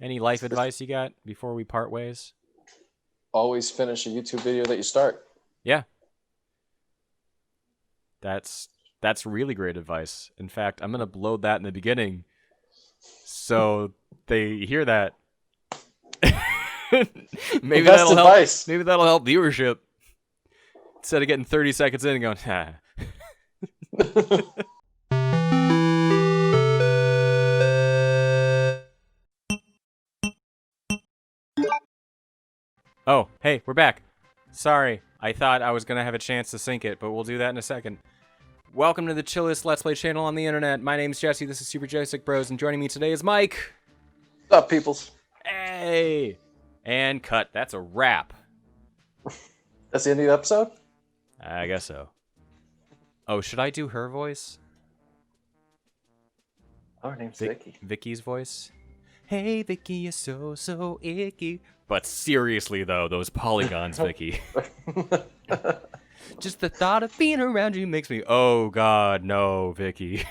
Any life advice you got before we part ways? Always finish a YouTube video that you start. Yeah. That's really great advice. In fact, I'm gonna load that in the beginning so they hear that. maybe Best that'll help. advice. Maybe that'll help viewership. Instead of getting 30 seconds in and going, Oh, hey, we're back. Sorry, I thought I was gonna have a chance to sync it, but we'll do that in a second. Welcome to the chillest Let's Play channel on the internet. My name's Jesse, this is Super Joystick Bros, and joining me today is Mike. What's up, peoples? Hey! And cut. That's a wrap. That's the end of the episode? I guess so. Oh, should I do her voice? Oh, her name's Vicky. Vicky's voice? Hey, Vicky, you're so icky. But seriously, though, those polygons, Vicky. Just the thought of being around you makes me, oh god, no, Vicky.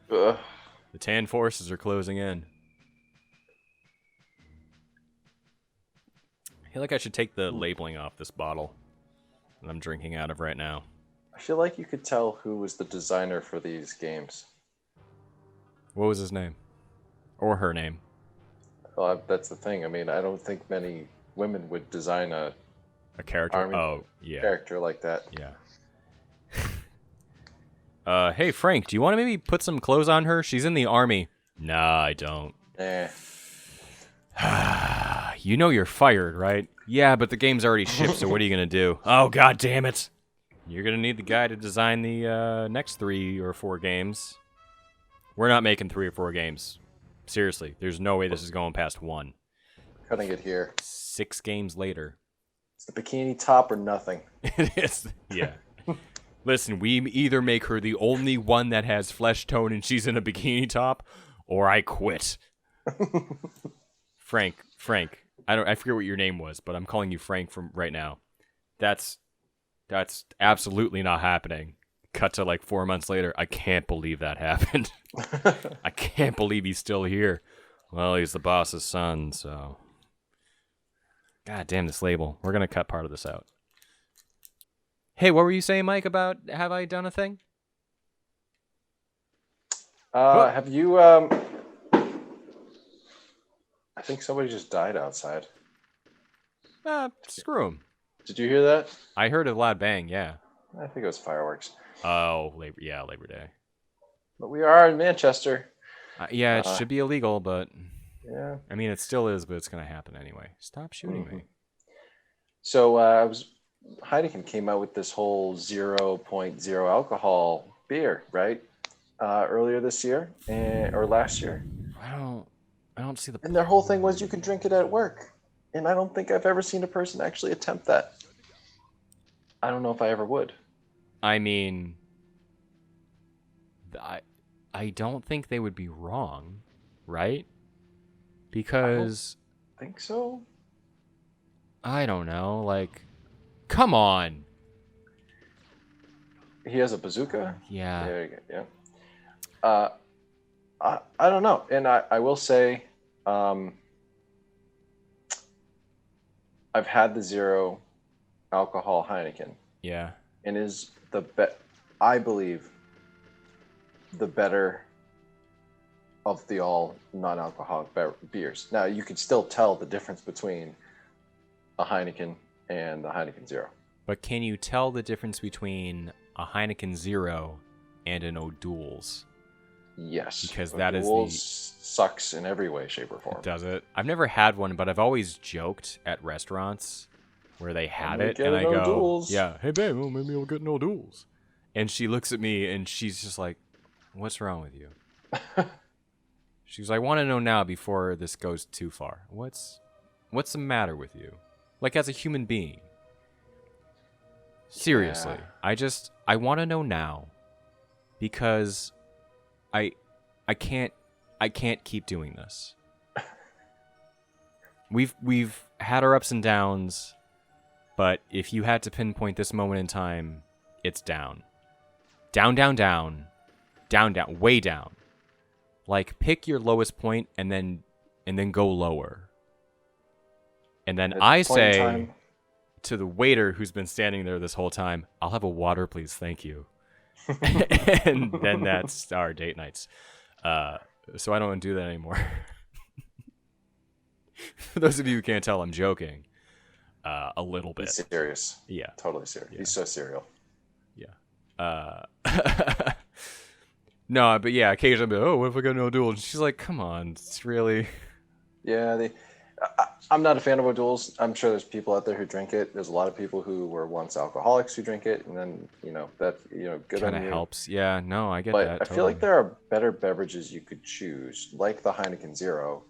The tan forces are closing in. I feel like I should take the labeling off this bottle that I'm drinking out of right now. I feel like you could tell who was the designer for these games. What was his name? Or her name? Well, that's the thing. I mean, I don't think many women would design a character? army character like that. Yeah. Hey, Frank, do you want to maybe put some clothes on her? She's in the army. Nah, I don't. You know you're fired, right? Yeah, but the game's already shipped, so what are you going to do? Oh, god damn it. You're going to need the guy to design the next 3 or 4 games. We're not making 3 or 4 games. Seriously, there's no way this is going past 1. Cutting it here. 6 games later. It's the bikini top or nothing. It is, yeah. Listen, we either make her the only one that has flesh tone and she's in a bikini top, or I quit. Frank, I forget what your name was, but I'm calling you Frank from right now. That's absolutely not happening. Cut to like 4 months later. I can't believe that happened. I can't believe he's still here. Well, he's the boss's son, so. God damn this label. We're going to cut part of this out. Hey, what were you saying, Mike, about have I done a thing? Have you, I think somebody just died outside. Screw him. Did you hear that? I heard a loud bang, yeah. I think it was fireworks. Oh, Labor Day. But we are in Manchester. Yeah, it should be illegal, but... Yeah. I mean, it still is, but it's going to happen anyway. Stop shooting me. So, Heineken came out with this whole 0.0 alcohol beer, right? Earlier this year, or last year. I don't see the... And their whole thing was you can drink it at work. And I don't think I've ever seen a person actually attempt that. I don't know if I ever would. I mean, I don't think they would be wrong, right? Because... I don't think so. I don't know, like... Come on! He has a bazooka? Yeah. There you go, yeah. I don't know. And I will say, I've had the 0 alcohol Heineken. Yeah. And is I believe, the better of the all non-alcoholic beers. Now, you can still tell the difference between a Heineken and the Heineken 0. But can you tell the difference between a Heineken 0 and an O'Doul's? Yes. Because that O'Doul's is sucks in every way, shape, or form. Does it? I've never had one, but I've always joked at restaurants where they had it, and I go, O'Doul's. Yeah, hey babe, well, maybe I'll get an O'Doul's. And she looks at me, and she's just like, what's wrong with you? She goes, I want to know now before this goes too far. What's the matter with you? Like, as a human being. Seriously. Yeah. I want to know now. Because I can't keep doing this. We've had our ups and downs, but if you had to pinpoint this moment in time, it's down. Down, down, down. Down, down. Way down. Like, pick your lowest point and then go lower. And then At I point in say time, to the waiter who's been standing there this whole time, "I'll have a water, please, thank you." And then that's our date nights. So I don't do that anymore. For those of you who can't tell, I'm joking. A little bit. he's serious. Yeah. Totally serious. Yeah. He's so serial. Yeah. No, but yeah, occasionally I'll be like, oh, what if I got no duels? And she's like, come on, it's really... Yeah, I'm not a fan of O'Doul's. I'm sure there's people out there who drink it. There's a lot of people who were once alcoholics who drink it, and then good kind on of you. helps. Yeah, no, I get But that. I feel like there are better beverages you could choose, like the Heineken Zero,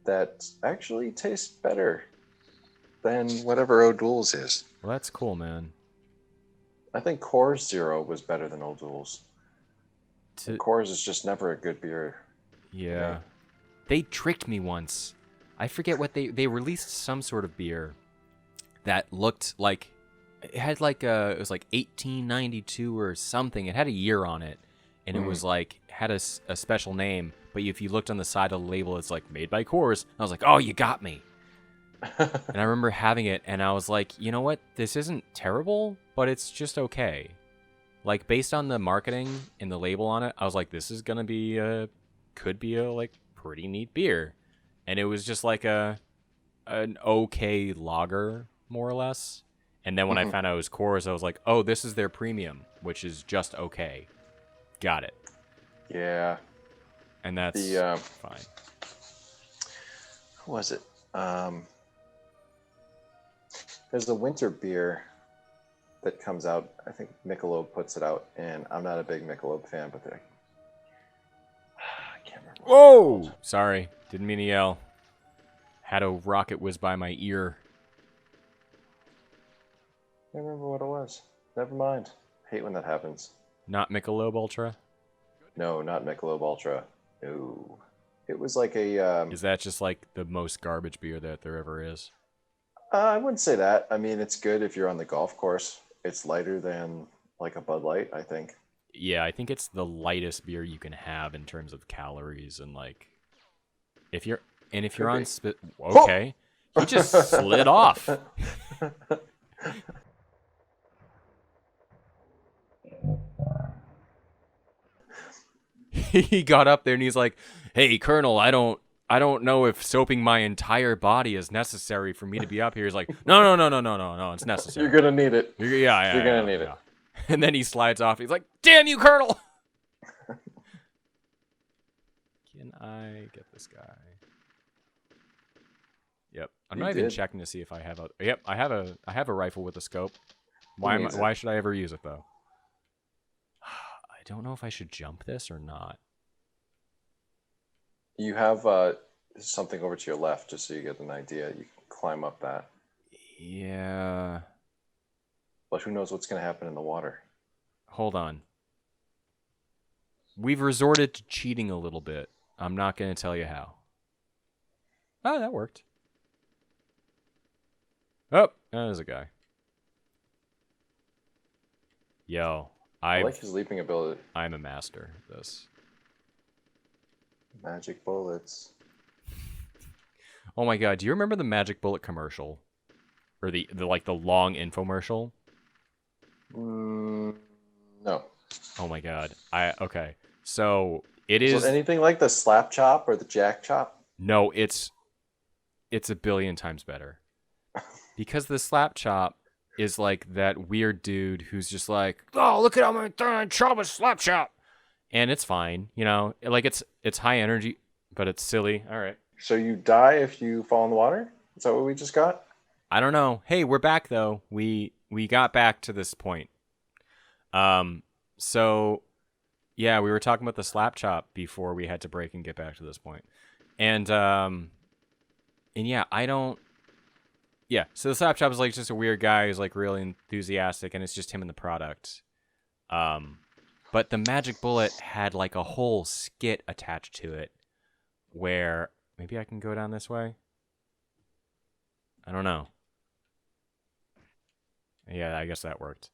that actually taste better than whatever O'Doul's is. Well, that's cool, man. I think Coors Zero was better than O'Doul's. Coors is just never a good beer. Yeah. They tricked me once. I forget what they released some sort of beer that looked like it had like it was like 1892 or something. It had a year on it, and it was like had a special name. But if you looked on the side of the label, it's like made by Coors. I was like, oh, you got me. And I remember having it, and I was like, you know what? This isn't terrible, but it's just okay. Like based on the marketing and the label on it, I was like, this is gonna be could be a like pretty neat beer. And it was just like an okay lager, more or less. And then when I found out it was Coors, I was like, oh, this is their premium, which is just okay. Got it. Yeah. And that's fine. Who was it? There's a winter beer that comes out. I think Michelob puts it out, and I'm not a big Michelob fan, but I can't remember. Whoa! Sorry. Didn't mean to yell. Had a rocket whiz by my ear. I can't remember what it was. Never mind. Hate when that happens. Not Michelob Ultra? No, not Michelob Ultra. No. It was like a... Is that just like the most garbage beer that there ever is? I wouldn't say that. I mean, it's good if you're on the golf course. It's lighter than like a Bud Light, I think. Yeah, I think it's the lightest beer you can have in terms of calories and like... If you're on... Okay. He just slid off. He got up there and he's like, hey, Colonel, I don't know if soaping my entire body is necessary for me to be up here. He's like, no, it's necessary. You're going to need it. You're going to need it. And then he slides off. He's like, damn you, Colonel. Can I get this guy? Yep. I'm not even checking to see if I have a... Yep, I have a rifle with a scope. Why should I ever use it, though? I don't know if I should jump this or not. You have something over to your left, just so you get an idea. You can climb up that. Yeah. But who knows what's going to happen in the water? Hold on. We've resorted to cheating a little bit. I'm not going to tell you how. Oh, that worked. Oh, there's a guy. Yo, I like his leaping ability. I'm a master at this. Magic bullets. Oh my god, do you remember the Magic Bullet commercial? Or the long infomercial? No. Oh my god. Okay. So it is anything like the slap chop or the jack chop? No, it's a billion times better. Because the slap chop is like that weird dude who's just like, oh, look at how I'm throwing chop a slap chop. And it's fine, you know, like it's high energy, but it's silly. All right. So you die if you fall in the water? Is that what we just got? I don't know. Hey, we're back though. We got back to this point. So yeah, we were talking about the slap chop before we had to break and get back to this point. And yeah, so the slap chop is like just a weird guy who's like really enthusiastic, and it's just him and the product. But the Magic Bullet had like a whole skit attached to it where maybe I can go down this way. I don't know. Yeah, I guess that worked.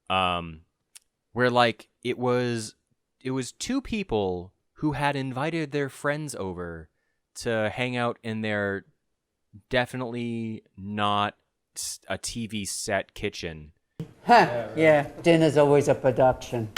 Where like it was two people who had invited their friends over to hang out in their definitely not a TV set kitchen. Huh, yeah, dinner's always a production.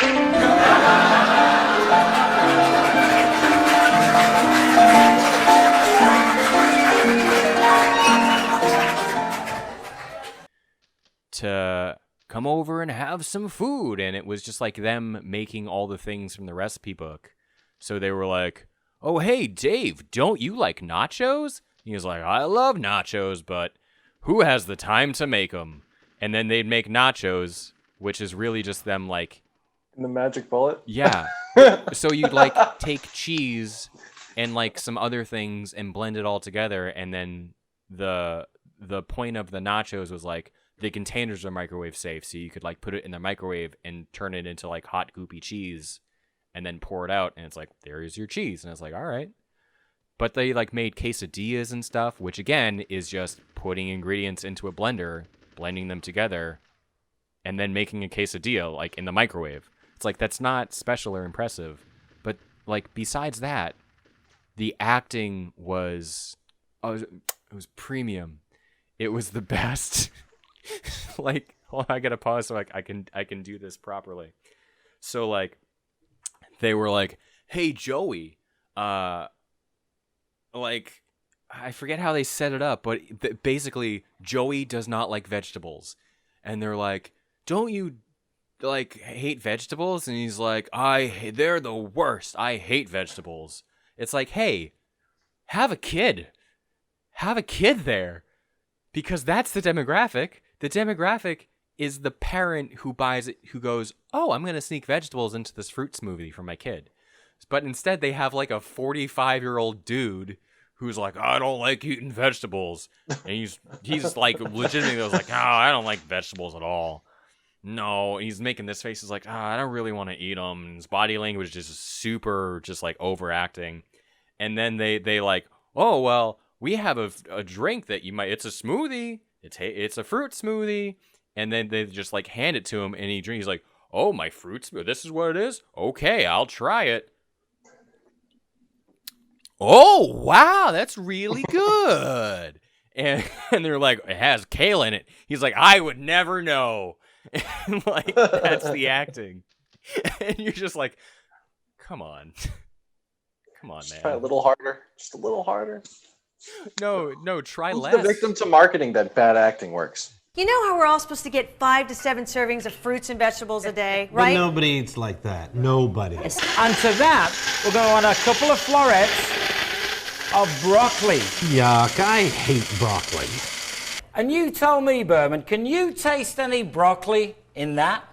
To come over and have some food, and it was just like them making all the things from the recipe book. So they were like, "Oh, hey, Dave, don't you like nachos?" He was like, "I love nachos, but who has the time to make them?" And then they'd make nachos, which is really just them like, In the magic bullet? yeah. So you'd like take cheese and like some other things and blend it all together, and then the point of the nachos was like the containers are microwave safe, so you could like put it in the microwave and turn it into like hot goopy cheese and then pour it out, and it's like, there's your cheese. And it's like, all right. But they like made quesadillas and stuff, which again is just putting ingredients into a blender, blending them together, and then making a quesadilla like in the microwave. It's like, that's not special or impressive. But like besides that, the acting was it was premium. It was the best. Like, hold on, I gotta pause so like I can do this properly. So like they were like, "Hey Joey, like I forget how they set it up, but basically Joey does not like vegetables." And they're like, "Don't you like hate vegetables?" And he's like, "They're the worst. I hate vegetables." It's like, "Hey, have a kid. Have a kid there." Because that's the demographic. The demographic is the parent who buys it, who goes, "Oh, I'm going to sneak vegetables into this fruit smoothie for my kid." But instead they have like a 45-year-old dude who's like, "I don't like eating vegetables." And he's like legitimately was like, "Oh, I don't like vegetables at all." No, he's making this face. He's like, "I don't really want to eat them." And his body language is just super, just like overacting. And then they like, "Oh, well, we have a drink that you might, it's a smoothie. It's a fruit smoothie." And then they just like hand it to him and he drinks. He's like, "Oh, my fruit smoothie. This is what it is? Okay, I'll try it." "Oh, wow, that's really good." And they're like, "It has kale in it." He's like, "I would never know." And like, that's the acting. And you're just like, come on. Come on, Just man. try a little harder. Just a little harder. No, try Who's less. the victim to marketing that bad acting works? You know how we're all supposed to get 5 to 7 servings of fruits and vegetables a day, But right? nobody eats like that. Nobody. And to that, we're going to want a couple of florets of broccoli. Yuck, I hate broccoli. And you tell me, Berman, can you taste any broccoli in that?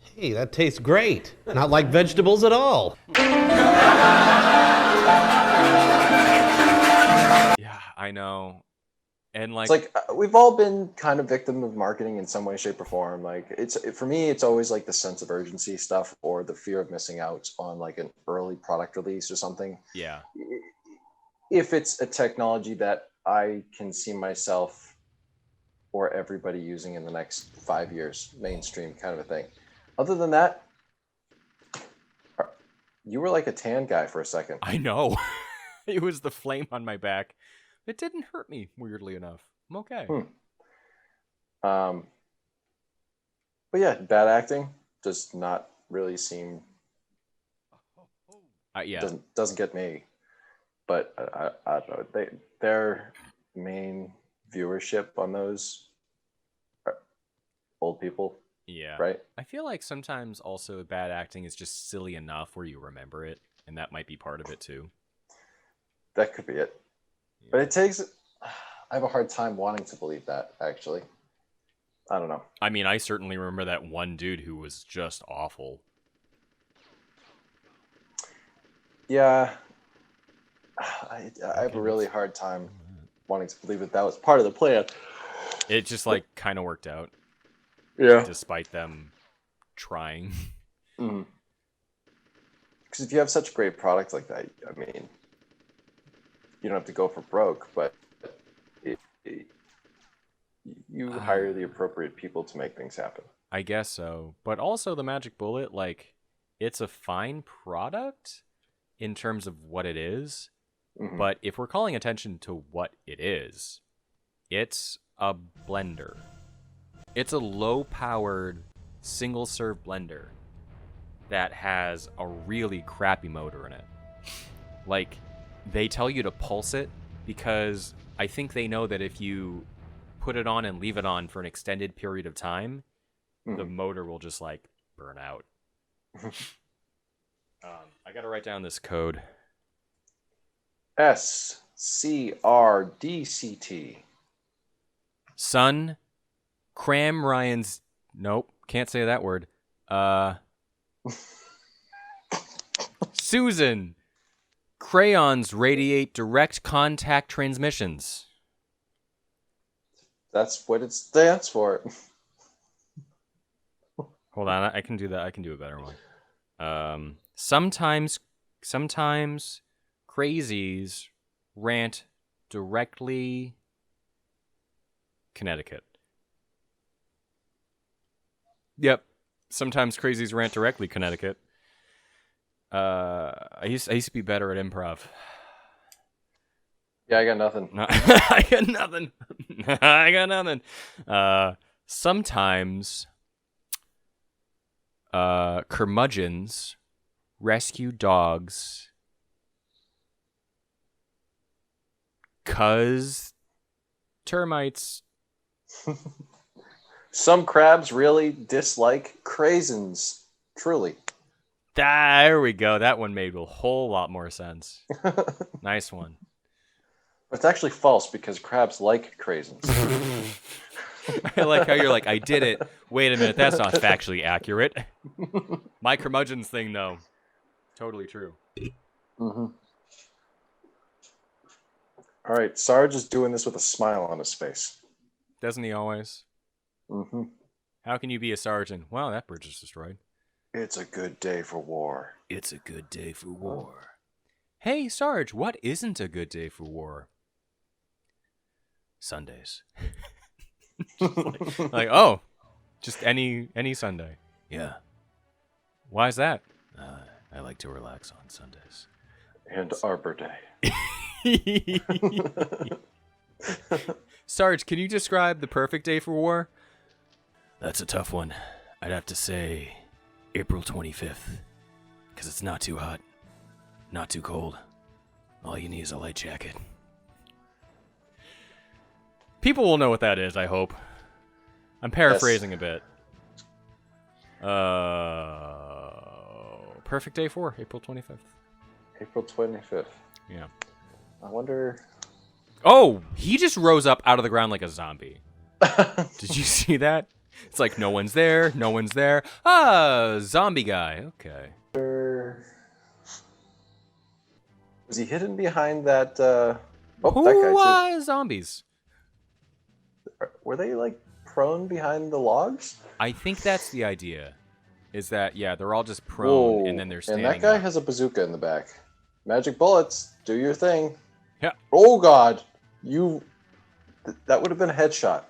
Hey, that tastes great. Not like vegetables at all. Yeah, I know. And like, It's like we've all been kind of victim of marketing in some way, shape, or form. Like for me, it's always like the sense of urgency stuff or the fear of missing out on like an early product release or something. yeah. If it's a technology that I can see myself or everybody using in the next 5 years, mainstream kind of a thing. Other than that, you were like a tan guy for a second. I know. It was the flame on my back. It didn't hurt me, weirdly enough. I'm okay. But yeah, bad acting does not really seem. Yeah. Doesn't get me. But I don't know. Their main viewership on those are old people. Yeah. Right. I feel like sometimes also bad acting is just silly enough where you remember it, and that might be part of it too. That could be it. Yeah. But it takes. I have a hard time wanting to believe that, actually. I don't know. I mean, I certainly remember that one dude who was just awful. Yeah. I have a really hard time wanting to believe that was part of the plan. It just like kind of worked out. Yeah. Despite them trying. Because if you have such a great product like that, I mean, you don't have to go for broke, but you hire the appropriate people to make things happen. I guess so. But also the magic bullet, like, it's a fine product in terms of what it is. Mhm. But if we're calling attention to what it is, it's a blender. It's a low-powered, single-serve blender that has a really crappy motor in it. Like, they tell you to pulse it because I think they know that if you put it on and leave it on for an extended period of time, the motor will just, like, burn out. I gotta write down this code. SCRDCT. Son, cram Ryan's... Nope, can't say that word. Susan, crayons radiate direct contact transmissions. That's what it stands for. Hold on, I can do that. I can do a better one. Sometimes crazies rant directly Connecticut. Yep. Sometimes crazies rant directly Connecticut. I used to be better at improv. Yeah, I got nothing. No, I got nothing. I got nothing. Sometimes curmudgeons rescue dogs 'cause termites. Some crabs really dislike craisins. Truly. There we go. That one made a whole lot more sense. Nice one. But it's actually false because crabs like craisins. I like how you're like, I did it. Wait a minute, that's not factually accurate. My curmudgeons thing, though, totally true. Mm-hmm. All right, Sarge is doing this with a smile on his face. Doesn't he always? Mm-hmm. How can you be a sergeant? Wow, that bridge is destroyed. It's a good day for war. It's a good day for war. Hey, Sarge, what isn't a good day for war? Sundays. like, oh, just any Sunday. Yeah. Why is that? I like to relax on Sundays. And Arbor Day. Sarge, can you describe the perfect day for war? That's a tough one. I'd have to say April 25th. Because it's not too hot, not too cold. All you need is a light jacket. People will know what that is, I hope. I'm paraphrasing a bit. Perfect day for April 25th. April 25th. Yeah. I wonder... Oh, he just rose up out of the ground like a zombie. Did you see that? It's like no one's there, no one's there. Ah, zombie guy. Okay. Was he hidden behind that? Oh, Who that guy too. Zombies? Were they like prone behind the logs? I think that's the idea. Is that they're all just prone Whoa. and then they're standing. And that guy up. has a bazooka in the back. Magic bullets, do your thing. Yeah. Oh God, that would have been a headshot.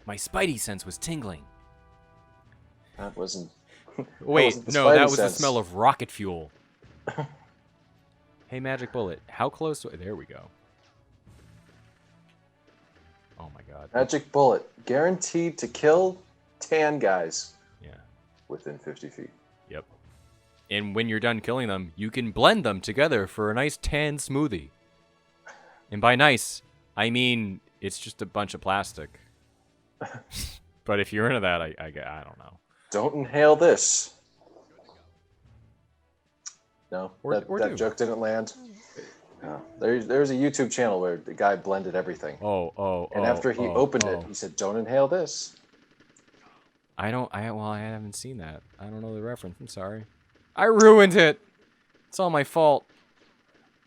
My spidey sense was tingling. That wasn't. Wait, wasn't the no, spidey that was sense. the smell of rocket fuel. Hey, magic bullet, how close? There we go. Oh my God. Magic bullet, guaranteed to kill tan guys. Yeah. Within 50 feet. Yep. And when you're done killing them, you can blend them together for a nice tan smoothie. And by nice, I mean it's just a bunch of plastic. But if you're into that, I don't know. Don't inhale this. No, Or that do. joke didn't land. No. There's a YouTube channel where the guy blended everything. And after he opened it, he said, "Don't inhale this." I haven't seen that. I don't know the reference. I'm sorry. I ruined it. It's all my fault.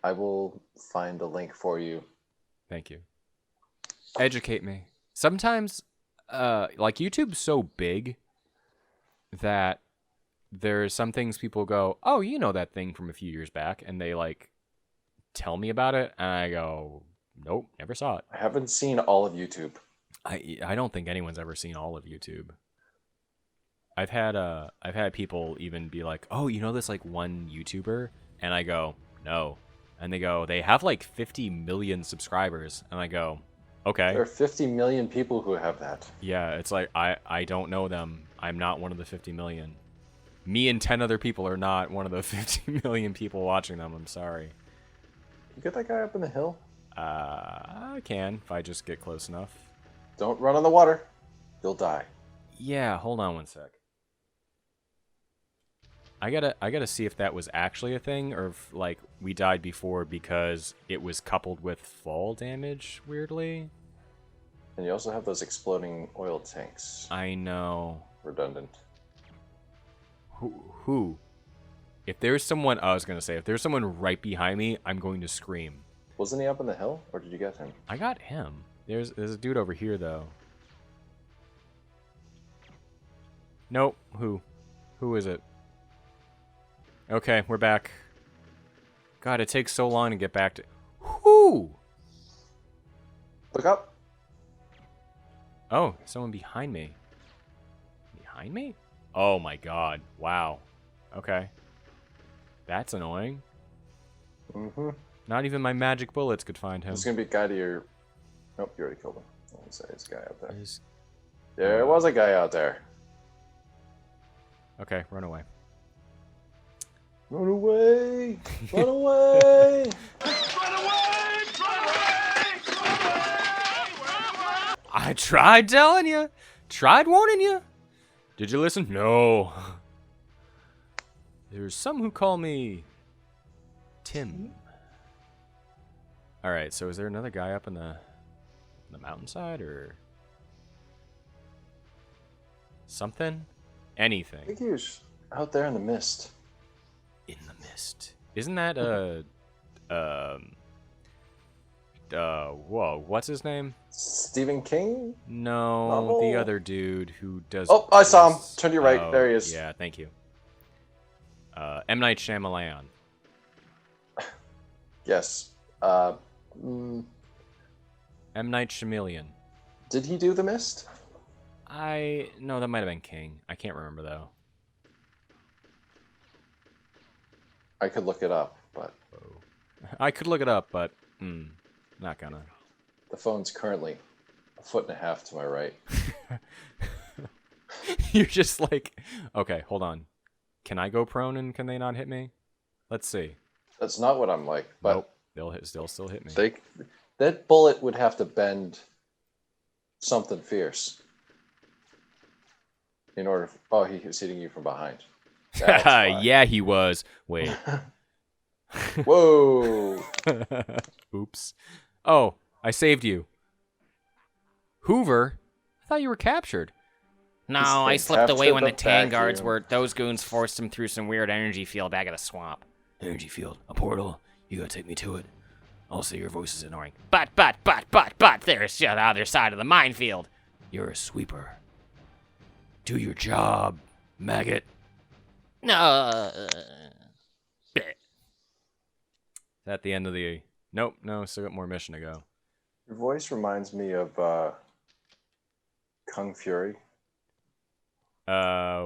I will find a link for you. Thank you. Educate me. Sometimes, like YouTube's so big that there's some things people go, "Oh, you know that thing from a few years back," and they like tell me about it, and I go, "Nope, never saw it." I haven't seen all of YouTube. I don't think anyone's ever seen all of YouTube. I've had people even be like, "Oh, you know this like one YouTuber?" And I go, "No." And they go, "They have like 50 million subscribers." And I go, "Okay." There are 50 million people who have that. Yeah, it's like I don't know them. I'm not one of the 50 million. Me and 10 other people are not one of the 50 million people watching them. I'm sorry. You get that guy up in the hill? I can if I just get close enough. Don't run on the water. You'll die. Yeah, hold on one sec. I gotta see if that was actually a thing or if like we died before because it was coupled with fall damage weirdly. And you also have those exploding oil tanks. I know. Redundant. Who? If there's someone, I was gonna say, if there's someone right behind me, I'm going to scream. Wasn't he up in the hill, or did you get him? I got him. There's a dude over here though. Nope. Who is it? Okay, we're back. God, it takes so long to get back to. Whoo! Look up. Oh, someone behind me. Behind me? Oh my god. Wow. Okay. That's annoying. Mm-hmm. Not even my magic bullets could find him. There's gonna be a guy to your... Nope, you already killed him. I was gonna say, there's a guy out there. Is- There was a guy out there. Okay, run away. Run away! Run away! I tried telling you. Tried warning you. Did you listen? No. There's some who call me Tim. All right, so is there another guy up in the mountainside or something? I Anything think he was out there in the mist. in the mist. Isn't that whoa, what's his name? Stephen King? No, Novel? the other dude who does. Oh, I saw him. this- Turn to your right. Oh, There he is. Yeah, thank you. M. Night Shyamalan. Yes. M. Night Shyamalan. Did he do The Mist? No, that might have been King. I can't remember though. I could look it up, but I could look it up, but not gonna. the phone's currently 1.5 feet to my right. You're just like, okay, hold on. Can I go prone and can they not hit me? Let's see. That's not what I'm like, but Nope, they'll still hit me. that bullet would have to bend something fierce in order. Oh, he was hitting you from behind. That's why. Yeah, he was. Wait. Whoa! Oops. Oh, I saved you. Hoover? I thought you were captured. No, This I thing slipped away captured when the the Tang guards vacuum. were. Those goons forced him through some weird energy field back at the swamp. Energy field. A portal. You gotta take me to it. Also, your voice is annoying. But, there's the other side of the minefield. You're a sweeper. Do your job, maggot. No. Is that the end of the... Nope, no, still got more mission to go. Your voice reminds me of Kung Fury,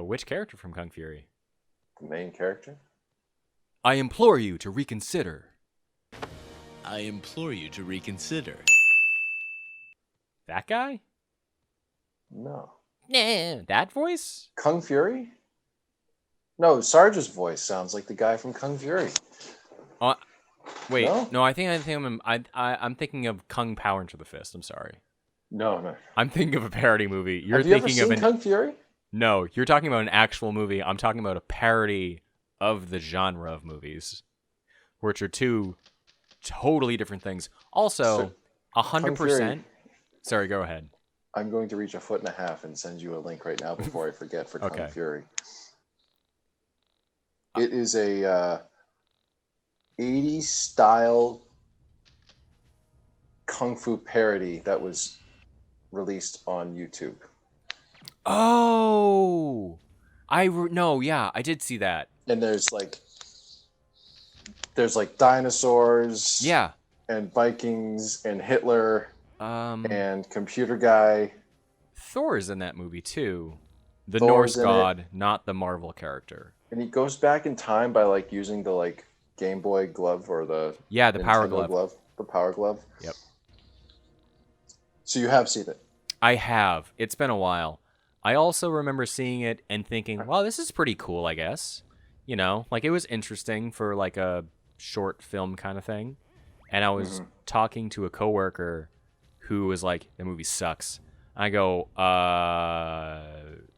Which character from Kung Fury? the main character. I implore you to reconsider. I implore you to reconsider. That guy? No. That voice? Kung Fury? No, Sarge's voice sounds like the guy from Kung Fury. Wait, No? no, I think I'm thinking of Kung Power into the Fist. I'm sorry. No. I'm thinking of a parody movie. You're Have you ever thinking of seen an Kung Fury? No, you're talking about an actual movie. I'm talking about a parody of the genre of movies, which are two totally different things. Also, 100%. Sorry, go ahead. I'm going to reach 1.5 feet and send you a link right now before I forget for Okay. Kung Fury. It is a 80s style kung fu parody that was released on YouTube. Oh, no, yeah, I did see that. And there's like dinosaurs, Yeah. and Vikings and Hitler Um, and computer guy. Thor is in that movie too. The Thor's Norse in it. god, not the Marvel character. And he goes back in time by like using the like Game Boy glove or the Yeah, the Power Nintendo Glove. the Power Glove. Yep. So you have seen it. I have. It's been a while. I also remember seeing it and thinking, wow, this is pretty cool, I guess. You know, like it was interesting for like a short film kind of thing. And I was talking to a coworker who was like, the movie sucks. I go,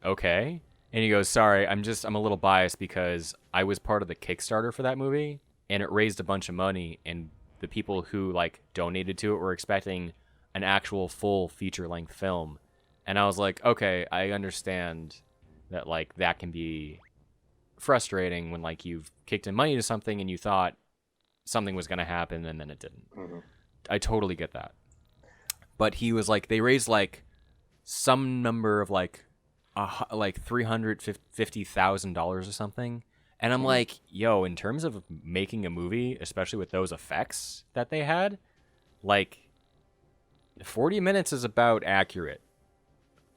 okay. And he goes, sorry, I'm a little biased because I was part of the Kickstarter for that movie and it raised a bunch of money and the people who like donated to it were expecting an actual full feature-length film. And I was like, okay, I understand that like that can be frustrating when like you've kicked in money to something and you thought something was going to happen and then it didn't. I totally get that. But he was like, they raised like some number of like $350,000 or something. And I'm like, yo, in terms of making a movie, especially with those effects that they had, like 40 minutes is about accurate.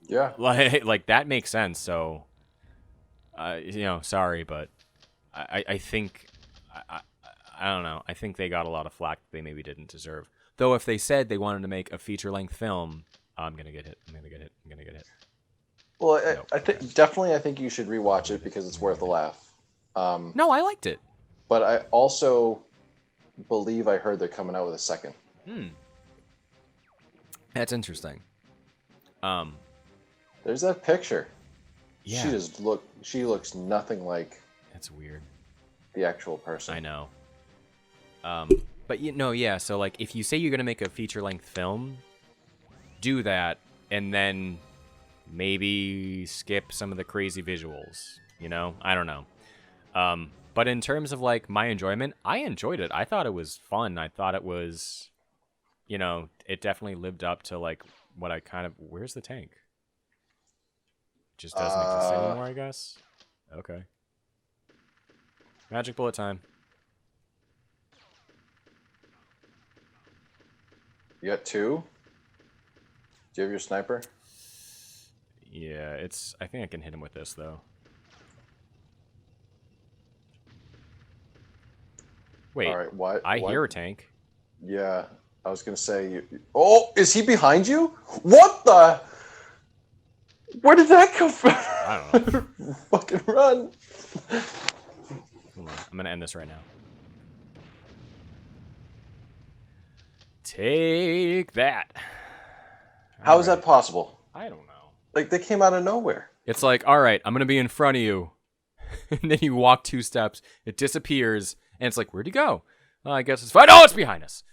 Yeah. Like that makes sense. So, sorry, but I think, I don't know. I think they got a lot of flack they maybe didn't deserve. Though if they said they wanted to make a feature-length film, I'm going to get hit. Well, Nope. I think you should rewatch it because it's worth a laugh. No, I liked it. But I also believe I heard they're coming out with a second. That's interesting. There's that picture. Yeah. She looks nothing like That's weird. the actual person. I know. But yeah, so like if you say you're going to make a feature-length film, do that and then maybe skip some of the crazy visuals, I don't know. But in terms of like my enjoyment, I enjoyed it. I thought it was fun. I thought it was, it definitely lived up to like what I where's the tank? Just doesn't exist anymore, I guess. Okay. Magic bullet time. You got two? Do you have your sniper? Yeah, I think I can hit him with this though. Wait, All right, what? I hear a tank. Yeah, I was gonna say. Oh, is he behind you? What the? Where did that come from? I don't know. Fucking run! Hold on. I'm gonna end this right now. Take that. How is that possible? I don't know. Like they came out of nowhere. It's like, all right, I'm gonna be in front of you, and then you walk 2 steps, it disappears, and it's like, where'd he go? I guess it's fine. Oh, it's behind us.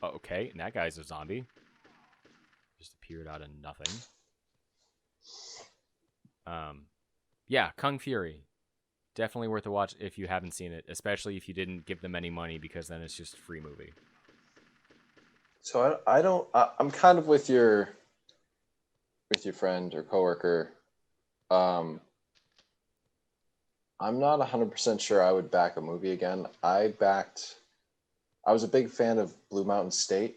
Oh, okay, and that guy's a zombie. Just appeared out of nothing. Yeah, Kung Fury. Definitely worth a watch if you haven't seen it, especially if you didn't give them any money, because then it's just a free movie. So I'm kind of with your friend or coworker. I'm not 100% sure I would back a movie again. I was a big fan of Blue Mountain State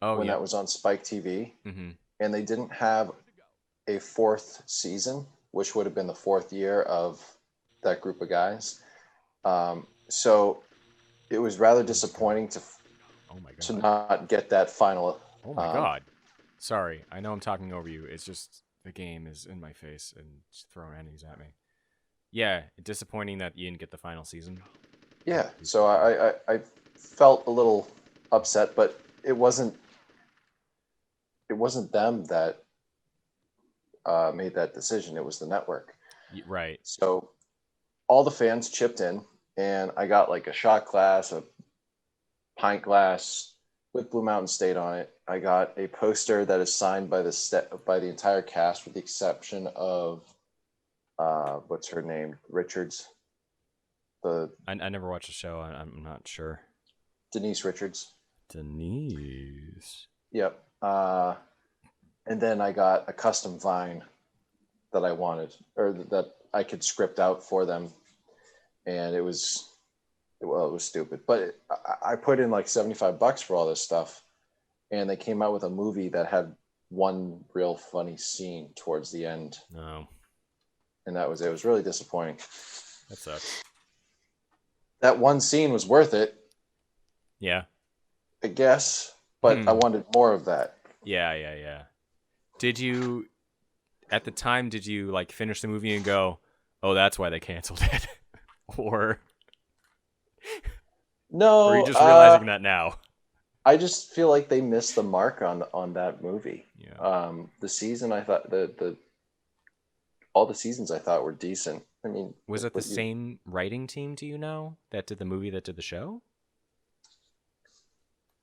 when that was on Spike TV, and they didn't have a 4th season, which would have been the 4th year of that group of guys. So it was rather disappointing to not get that final. Oh my god. Sorry, I know I'm talking over you. It's just the game is in my face and just throwing enemies at me. Yeah, disappointing that you didn't get the final season. Yeah, so I felt a little upset, but it wasn't them that made that decision. It was the network. Right. So all the fans chipped in, and I got like a shot glass, a pint glass with Blue Mountain State on it. I got a poster that is signed by the entire cast, with the exception of what's her name, Richards. I never watched the show. I'm not sure. Denise Richards. Denise. Yep. And then I got a custom vine that I wanted, or that I could script out for them, and it was stupid. But I put in like $75 for all this stuff, and they came out with a movie that had one real funny scene towards the end, No, and it was really disappointing. that sucks. That one scene was worth it, Yeah. I guess, but I wanted more of that. Yeah. Did you, at the time, did you like finish the movie and go, "Oh, that's why they canceled it," or No, are you just realizing that now? I just feel like they missed the mark on that movie. Yeah. The season, I thought the all the seasons I thought were decent. I mean, Was it the same writing team? Do you know that did the movie that did the show?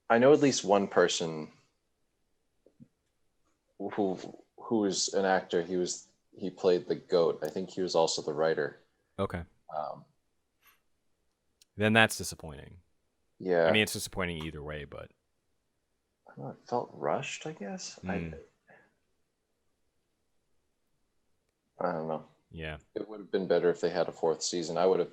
I know at least one person who is an actor. He played the goat. I think he was also the writer. Okay. Um, Then that's disappointing. yeah, I mean, it's disappointing either way, but I don't know, it felt rushed, I guess. I don't know. yeah. It would have been better if they had a fourth season. I would have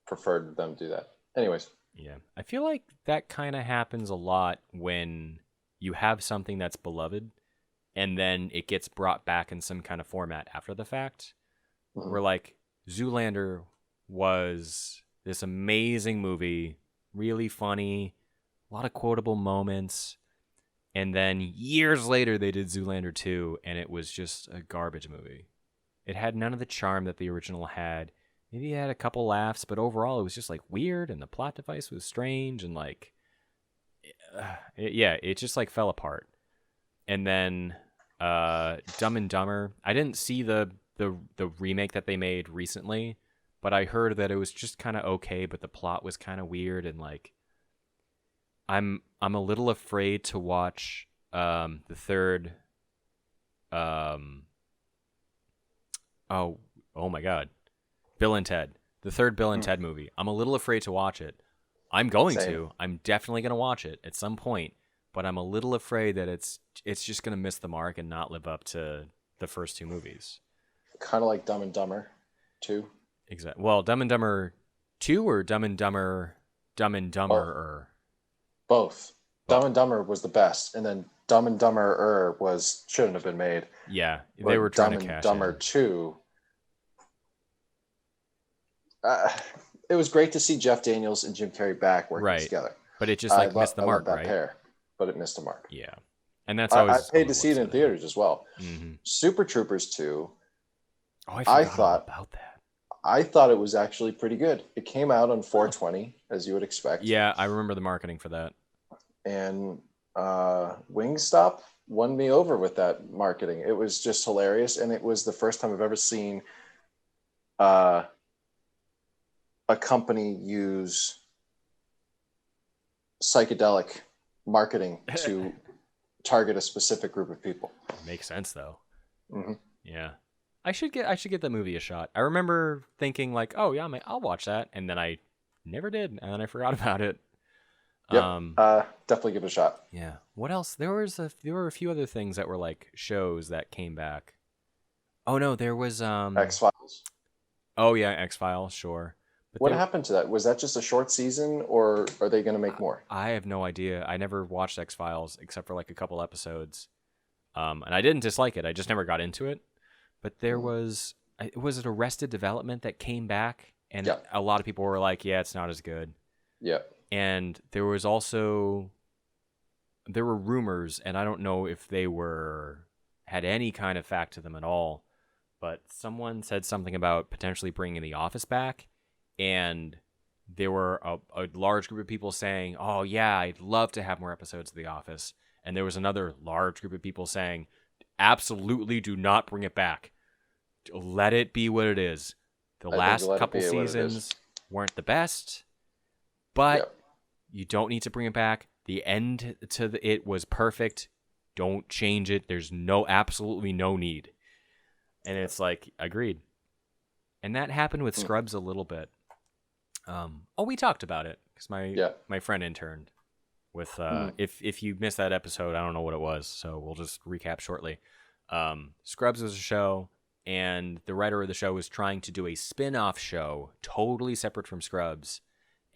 preferred them to do that. Anyways, Yeah. I feel like that kind of happens a lot when you have something that's beloved and then it gets brought back in some kind of format after the fact. Mhm. Where like Zoolander was this amazing movie, really funny, a lot of quotable moments. And then years later they did Zoolander 2 and it was just a garbage movie. It had none of the charm that the original had. Maybe it had a couple laughs, but overall it was just like weird and the plot device was strange and like it just like fell apart. And then Dumb and Dumber, I didn't see the remake that they made recently, but I heard that it was just kind of okay, but the plot was kind of weird and like I'm a little afraid to watch the third oh my god, Bill and Ted, the third Bill and Ted movie. I'm a little afraid to watch it. I'm going Same. to. I'm definitely going to watch it at some point, but I'm a little afraid that it's just going to miss the mark and not live up to the first two movies. kind of like Dumb and Dumber, too. Exactly. Well, Dumb and Dumber 2 or Dumb and Dumber or Both. Dumb and Dumber was the best, and then Dumb and Dumber shouldn't have been made. yeah, they But were trying Dumb to and cash Dumber in. 2. It was great to see Jeff Daniels and Jim Carrey back working Right. together. But it just like missed the I love mark, that right? pair, but it missed the mark. Yeah. And that's I always paid to see it in theaters as well. Mm-hmm. Super Troopers 2. Oh, I forgot all thought- about that. I thought it was actually pretty good. It came out on 420, as you would expect. Yeah, I remember the marketing for that. And Wingstop won me over with that marketing. It was just hilarious, and it was the first time I've ever seen a company use psychedelic marketing to target a specific group of people. Makes sense though. Mm-hmm. Yeah. I should get that movie a shot. I remember thinking like, "Oh yeah, I'll watch that," and then I never did, and then I forgot about it. Yep. Definitely give it a shot. Yeah. What else? There were a few other things that were like shows that came back. Oh no, there was X-Files. Oh yeah, X-Files, sure. But What happened to that? Was that just a short season, or are they going to make more? I have no idea. I never watched X-Files except for like a couple episodes. And I didn't dislike it. I just never got into it. But there was it Arrested Development that came back, and Yeah. a lot of people were like, "Yeah, it's not as good." Yeah. And there were rumors, and I don't know if they had any kind of fact to them at all, but someone said something about potentially bringing The Office back, and there were a large group of people saying, "Oh yeah, I'd love to have more episodes of The Office," and there was another large group of people saying, "Absolutely do not bring it back. Let it be what it is." The last couple seasons weren't the best, but Yep. you don't need to bring it back. The end to it was perfect. Don't change it. There's absolutely no need. And it's like, agreed. And that happened with Scrubs a little bit. We talked about it because my friend interned with. If you missed that episode, I don't know what it was, so we'll just recap shortly. Scrubs was a show, and the writer of the show was trying to do a spin-off show totally separate from Scrubs.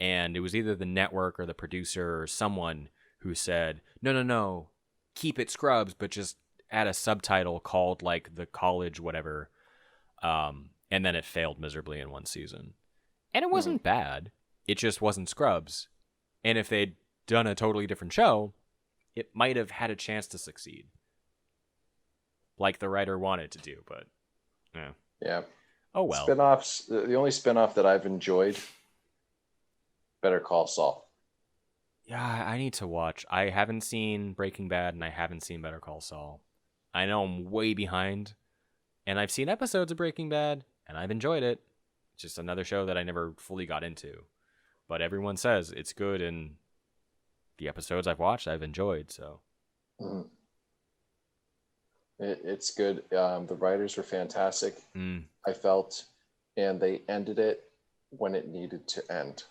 And it was either the network or the producer or someone who said, no, keep it Scrubs, but just add a subtitle called like the college whatever. And then it failed miserably in one season. And it wasn't bad. It just wasn't Scrubs. And if they'd done a totally different show, it might have had a chance to succeed. Like the writer wanted to do, but yeah. Yeah. Oh well. Spinoffs. The only spinoff that I've enjoyed, Better Call Saul. Yeah, I need to watch. I haven't seen Breaking Bad and I haven't seen Better Call Saul. I know I'm way behind. And I've seen episodes of Breaking Bad and I've enjoyed it. It's just another show that I never fully got into. But everyone says it's good, and the episodes I've watched I've enjoyed, so. Mm. It's good. The writers were fantastic, I felt, and they ended it when it needed to end.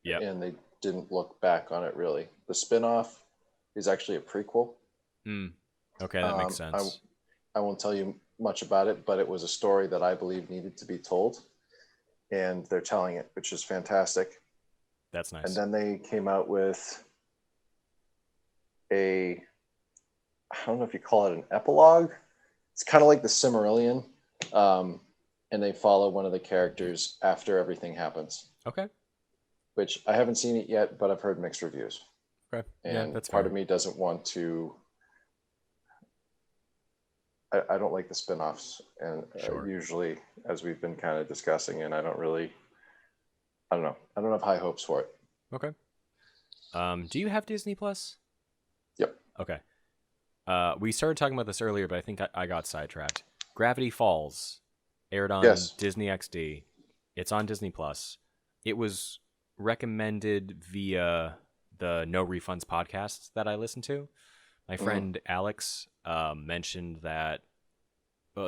Yeah. And they didn't look back on it, really. The spinoff is actually a prequel. Okay, that makes sense. I won't tell you much about it, but it was a story that I believe needed to be told, and they're telling it, which is fantastic. That's nice. And then they came out with I don't know if you call it an epilogue. It's kind of like the Silmarillion, and they follow one of the characters after everything happens. Okay. Which I haven't seen it yet, but I've heard mixed reviews. Okay. And yeah, that's part fair. of me doesn't want to. I don't like the spinoffs, and Sure. usually, as we've been kind of discussing, and I don't know. I don't have high hopes for it. Okay. Do you have Disney Plus? Yep. Okay. We started talking about this earlier, but I think I got sidetracked. Gravity Falls aired on Yes. Disney XD. It's on Disney Plus. It was recommended via the No Refunds podcast that I listen to. My friend Alex mentioned that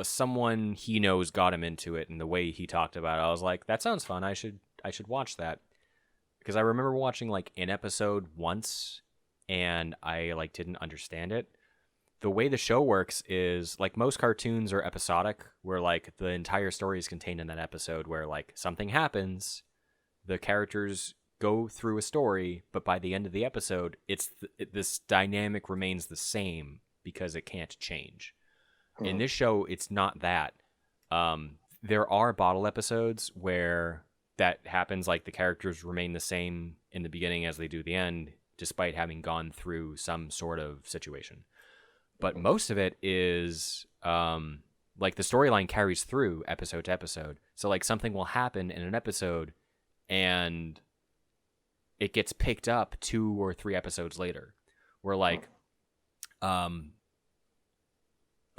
someone he knows got him into it, and the way he talked about it, I was like, that sounds fun. I should watch that. Because I remember watching like an episode once and I like didn't understand it. The way the show works is like most cartoons are episodic, where like the entire story is contained in that episode, where like something happens, the characters go through a story, but by the end of the episode, this dynamic remains the same because it can't change. In this show, it's not that. There are bottle episodes where that happens, like the characters remain the same in the beginning as they do the end, despite having gone through some sort of situation. But most of it is like the storyline carries through episode to episode. So like something will happen in an episode and it gets picked up 2 or 3 episodes later, where like a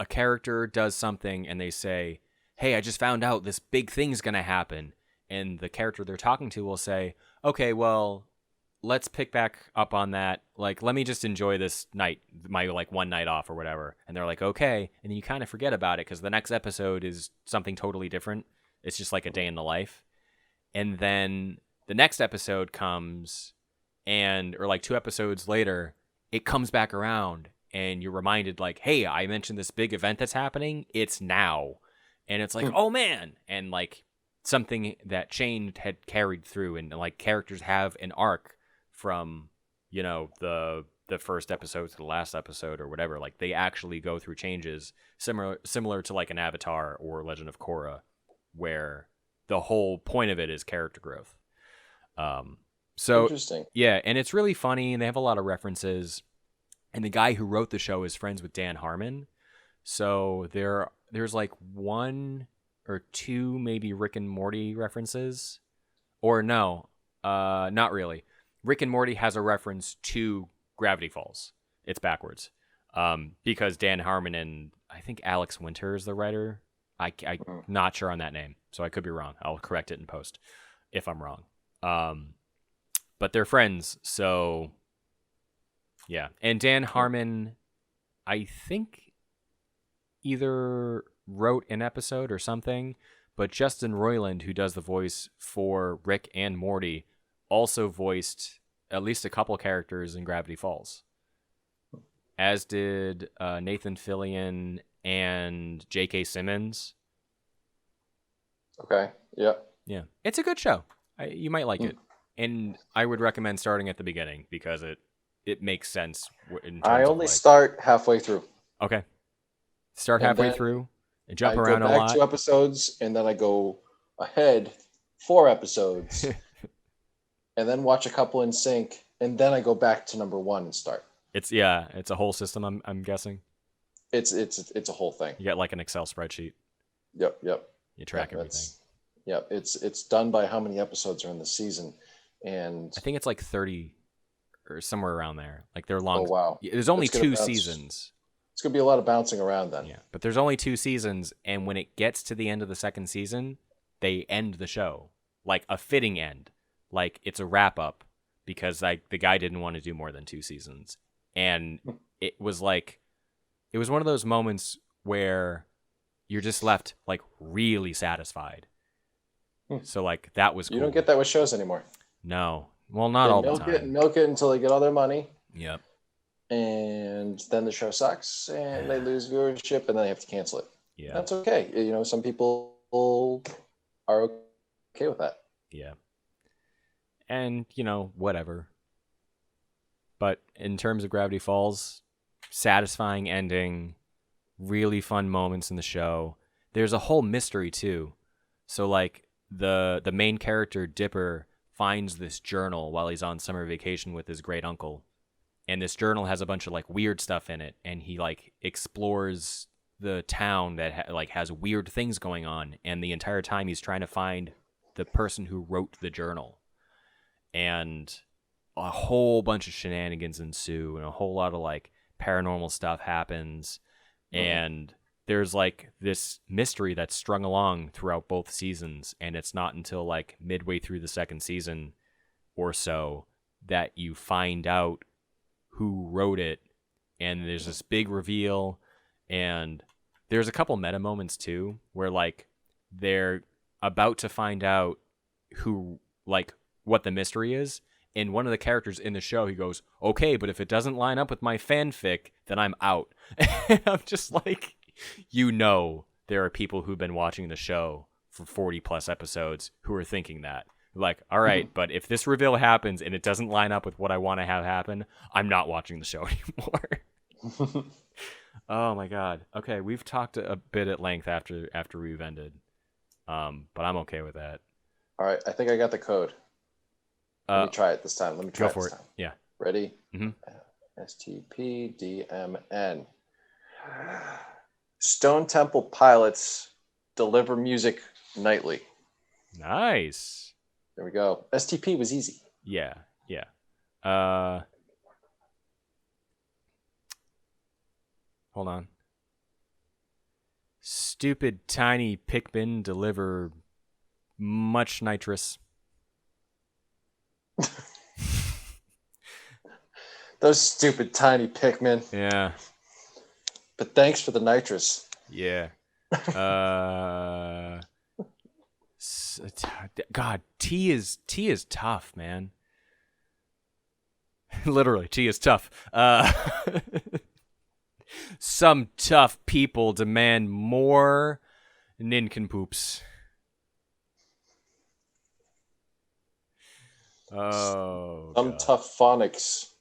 character does something and they say, hey, I just found out this big thing's going to happen. And the character they're talking to will say, okay, well, let's pick back up on that. Like, let me just enjoy this night, my like one night off or whatever. And they're like, okay. And then you kind of forget about it because the next episode is something totally different. It's just like a day in the life. And then the next episode comes or like 2 episodes later, it comes back around and you're reminded like, hey, I mentioned this big event that's happening. It's now. And it's like, oh man. And like something that changed had carried through, and like characters have an arc from, you know, the first episode to the last episode or whatever. Like they actually go through changes similar to like an Avatar or Legend of Korra, where the whole point of it is character growth. So Interesting. yeah, and it's really funny, and they have a lot of references. And the guy who wrote the show is friends with Dan Harmon. So there's like 1 or 2 maybe Rick and Morty references. Or no, not really. Rick and Morty has a reference to Gravity Falls. It's backwards. Because Dan Harmon and I think Alex Winter is the writer. I'm not sure on that name, so I could be wrong. I'll correct it in post if I'm wrong. But they're friends, so yeah. And Dan Harmon, I think, either wrote an episode or something, but Justin Roiland, who does the voice for Rick and Morty, also voiced at least a couple characters in Gravity Falls, as did Nathan Fillion and J.K. Simmons. Okay. Yep. Yeah, it's a good show. You might like it, and I would recommend starting at the beginning because it makes sense in terms I of only like, start halfway through. okay, start And halfway then through and I jump go around a back lot. 2 episodes, and then I go ahead 4 episodes, and then watch a couple in sync, and then I go back to number 1 and start. It's a whole system. I'm guessing. It's a whole thing. You got like an Excel spreadsheet. Yep. You track Yeah, everything. Yep. It's done by how many episodes are in the season, and I think it's like 30 or somewhere around there. Like they're long. oh wow, There's only It's gonna 2 bounce. seasons. It's gonna be a lot of bouncing around then. Yeah, but there's only 2 seasons, and when it gets to the end of the second season, they end the show like a fitting end, like it's a wrap up because like the guy didn't want to do more than 2 seasons, and it was one of those moments where you're just left like really satisfied. So like that was cool. You don't get that with shows anymore. No, well, not They all the milk it, time. milk it until they get all their money, Yep. and then the show sucks, and they lose viewership, and then they have to cancel it. Yeah. That's okay. You know, some people are okay with that. Yeah. And, whatever. But in terms of Gravity Falls, satisfying ending, really fun moments in the show. There's a whole mystery too. So like the main character Dipper finds this journal while he's on summer vacation with his great uncle. And this journal has a bunch of like weird stuff in it, and he like explores the town that has weird things going on, and the entire time he's trying to find the person who wrote the journal. And a whole bunch of shenanigans ensue, and a whole lot of like paranormal stuff happens. And there's like this mystery that's strung along throughout both seasons, and it's not until like midway through the second season or so that you find out who wrote it, and there's this big reveal. And there's a couple meta moments too where like they're about to find out who, like, what the mystery is, and one of the characters in the show, he goes, okay, but if it doesn't line up with my fanfic, then I'm out. And I'm just like, there are people who've been watching the show for 40 plus episodes who are thinking that. Like, all right, but if this reveal happens and it doesn't line up with what I want to have happen, I'm not watching the show anymore. Oh my god. Okay, we've talked a bit at length after we've ended. But I'm okay with that. All right, I think I got the code. Let me try it this time. Go for it. Yeah. Ready? Mm-hmm. STPDMN. Stone Temple Pilots deliver music nightly. Nice. There we go. STP was easy. Yeah. Hold on. Stupid tiny Pikmin deliver much nitrous. Those stupid tiny Pikmin. Yeah. But thanks for the nitrous. Yeah. God, tea is tough, man. Literally, tea is tough. Some tough people demand more nincompoops. Oh, Some God. tough phonics.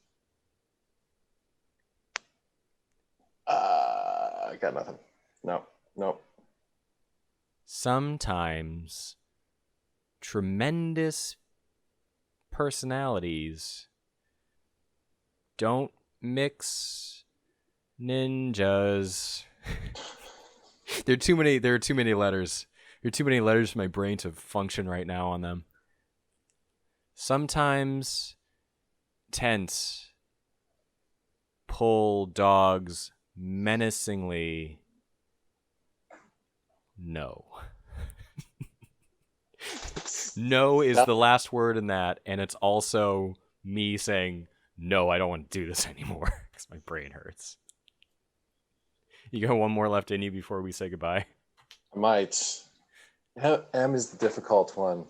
I got nothing. No. Sometimes tremendous personalities don't mix ninjas. There are too many letters. There are too many letters for my brain to function right now on them. Sometimes tents pull dogs menacingly. No. No is the last word in that, and it's also me saying, no, I don't want to do this anymore, because my brain hurts. You got one more left in you before we say goodbye? I might. M is the difficult one.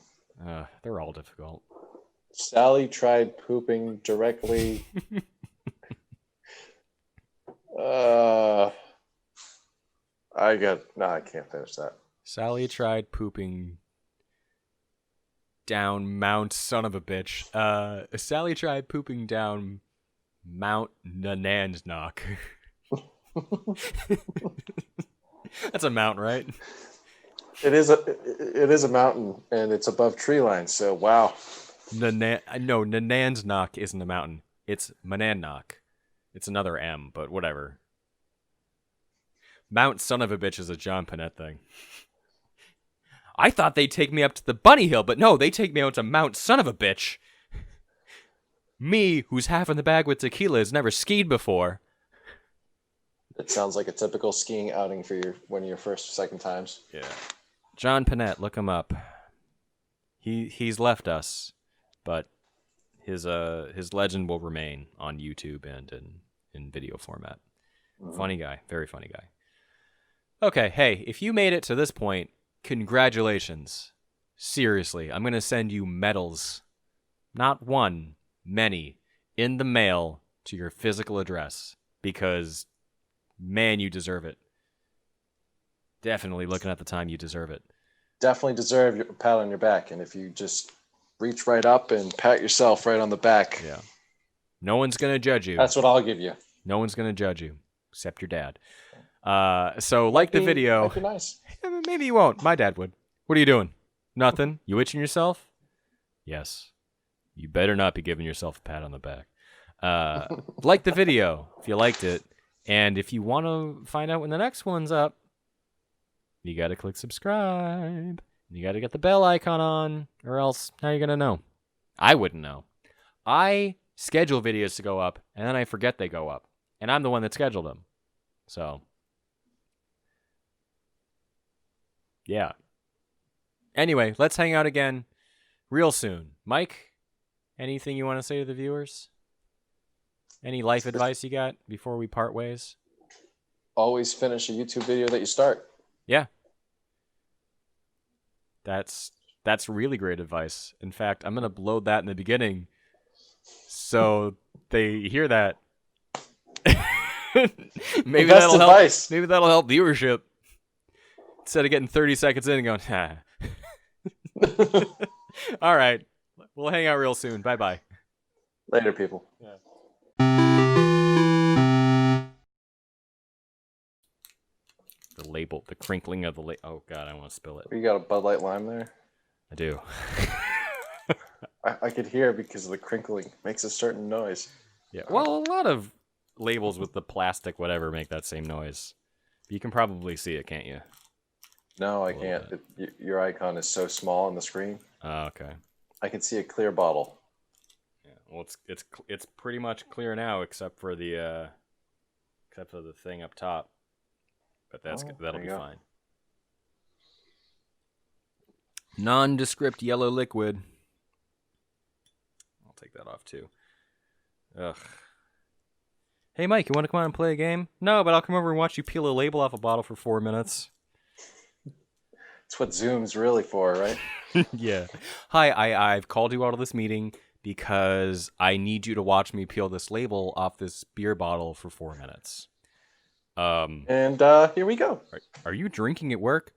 They're all difficult. Sally tried pooping directly. I can't finish that. Sally tried pooping down Mount son of a bitch. Sally tried pooping down Mount Nananznock. That's a mountain, right? It is a mountain, and it's above tree line. So wow. No, Nananznock isn't a mountain. It's Monadnock. It's another M, but whatever. Mount Son of a Bitch is a John Panette thing. I thought they'd take me up to the Bunny Hill, but no, they take me out to Mount Son of a Bitch. Me, who's half in the bag with tequila, has never skied before. It sounds like a typical skiing outing for one of your first or second times. Yeah. John Panette, look him up. He's left us, but his legend will remain on YouTube and in video format. Funny guy, very funny guy. Okay, hey, if you made it to this point, congratulations. Seriously, I'm gonna send you medals, not one, many, in the mail to your physical address because, man, you deserve it. Definitely looking at the time, you deserve it. Definitely deserve a pat on your back, and if you just reach right up and pat yourself right on the back, Yeah. No one's gonna judge you. that's what I'll give you. No one's gonna judge you, except your dad. So like the video. Might be nice. Maybe you won't. My dad would. What are you doing? Nothing. You itching yourself? Yes. You better not be giving yourself a pat on the back. Like the video if you liked it, and if you want to find out when the next one's up, you got to click subscribe. You got to get the bell icon on, or else how are you gonna know? I wouldn't know. I schedule videos to go up, and then I forget they go up, and I'm the one that scheduled them. So. Yeah. Anyway, let's hang out again real soon. Mike, anything you want to say to the viewers? Any life advice you got before we part ways? Always finish a YouTube video that you start. Yeah. That's really great advice. In fact, I'm going to load that in the beginning so they hear that. Maybe Best that'll advice. help. Maybe that'll help viewership. Instead of getting 30 seconds in and going, All right. We'll hang out real soon. Bye-bye. Later, people. The label, the crinkling of the label. Oh, God, I want to spill it. You got a Bud Light Lime there? I do. I could hear it because of the crinkling. Makes a certain noise. Yeah. Well, a lot of labels with the plastic whatever make that same noise. You can probably see it, can't you? No, I can't. Your icon is so small on the screen. Oh, okay. I can see a clear bottle. Yeah. Well, it's pretty much clear now, except for the thing up top. But that'll be fine. Nondescript yellow liquid. I'll take that off too. Ugh. Hey, Mike, you want to come on and play a game? No, but I'll come over and watch you peel a label off a bottle for 4 minutes. That's what Zoom's really for, right? Yeah. Hi, I've called you out of this meeting because I need you to watch me peel this label off this beer bottle for 4 minutes. And here we go. Are you drinking at work?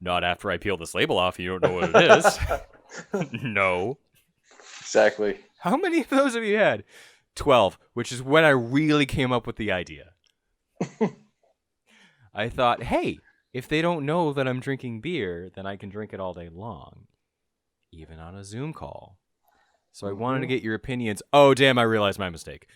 Not after I peel this label off. You don't know what it is. No. Exactly. How many of those have you had? 12, which is when I really came up with the idea. I thought, hey, if they don't know that I'm drinking beer, then I can drink it all day long, even on a Zoom call. So I wanted to get your opinions. Oh, damn, I realized my mistake.